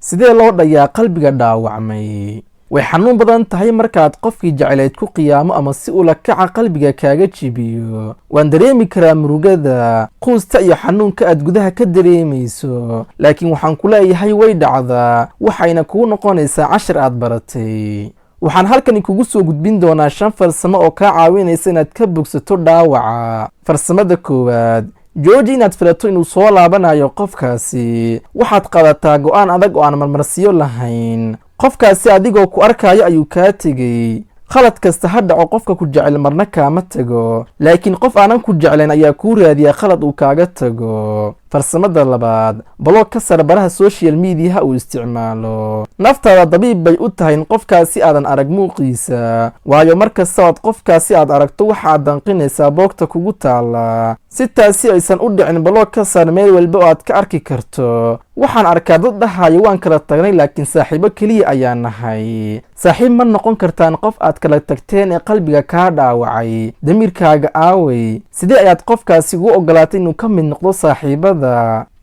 sidee loo dhayaa qalbiga dhaawacmay? way xanuun badan tahay markaad qofkii jecelayd ku qiyaamo ama si ula kaca qalbiga kaaga jibiyo. waan dareemi karaa murugada, quusta iyo xanuunka aad gudaha ka dareemayso, laakiin waxaan ku leeyahay way dhacdaa, waxayna kuu noqonaysaa cashar aad baratay. waxaan halkan kugu soo gudbin doonaa 5 farsamo oo kaa caawinaysa inaad ka bogsato dhaawaca. farsamada koowaad, jooji inaad filato inuu soo laabanayo qofkaasi. waxaad qaadataa go'aan adag oo aan marmarsiyo lahayn. qofkaasi adigoo ku arkaayo ayuu kaa tegey. khalad kasta ha dhaco, qofka ku jecel marna kaama tago, laakiin qof aanan ku jeclayn ayaa kuu raadiya khalad uu kaaga tago. farsamada labaad, block ka sar baraha social media uu isticmaalo. naftaada dabiib bay u tahay in qofkaasi aadan arag muuqiisa, waayo markasta ood qofkaasi aad aragto waxaad danqinaysaa boogta kugu taala. si taasi aysan u dhicin, block ka sar meel walba oo aad ka arki karto. waxaan arkaa dad dhahaya waan kala tagnay laakiin saaxiibo keliya ayaa nahay. saaxiib ma noqon kartaan qof aad kala tagteen ee qalbiga kaa dhaawacay. damiirkaaga aaway, sidee ayaad qofkaasi ugu ogolaatay inuu ka mid noqdo saaxiibada?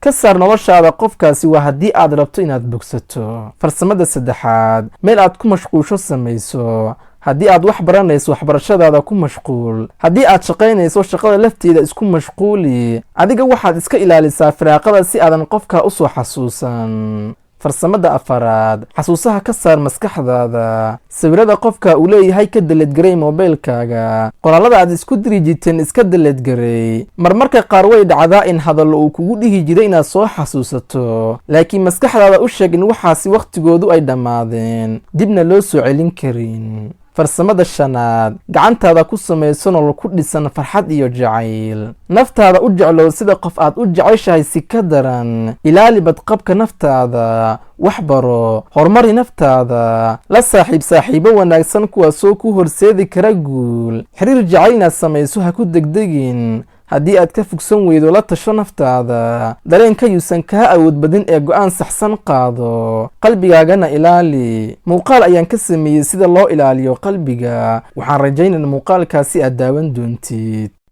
ka saar noloshaada qofkaasi waa haddii aad rabto inaad bogsato. farsamada saddexaad, meel aad ku mashquulsho samayso. haddii aad wax baranayso, waxbarashadaada ku mashquul. haddii aad shaqaynayso, shaqada lafteeda isku mashquuli. adiga waxaad iska ilaalisaa firaaqada si aadan qofka u soo xasuusan. farsamada afaraad, xasuusaha ka saar maskaxdaada. sawirada qofka uu leeyahay ka daledgaray moobilkaaga. qoraalada aad isku diri jirteen iska daledgaray. marmarka qaar way dhacdaa in hadallo uu kugu dhihi jiray inaad soo xasuusato, laakiin maskaxdaada u sheeg in waxaasi wakhtigoodu ay dhammaadeen, dibna loo soo celin karin. farsamada shanaad, gacantaada ku samayso nolol ku dhisan farxad iyo jacayl. naftaada u jeclow sida qof aad u jeceshahay si ka daran. ilaali badqabka naftaada. wax baro, horumari naftaada. la saaxiibo wanaagsan kuwaasoo ku horseedi kara guul. xiriir jacayl inaad samayso ha ku degdegin. haddii aad ka fogsan weydo, la tasho naftaada. dareenka yuusan kaa awood badin ee go'aan saxsan qaado. qalbigaagana ilaali. muuqaal ayaan ka sameeyey sida loo ilaaliyo qalbiga. waxaan rajaynayaa muuqaalkaasi aad daawan doontid.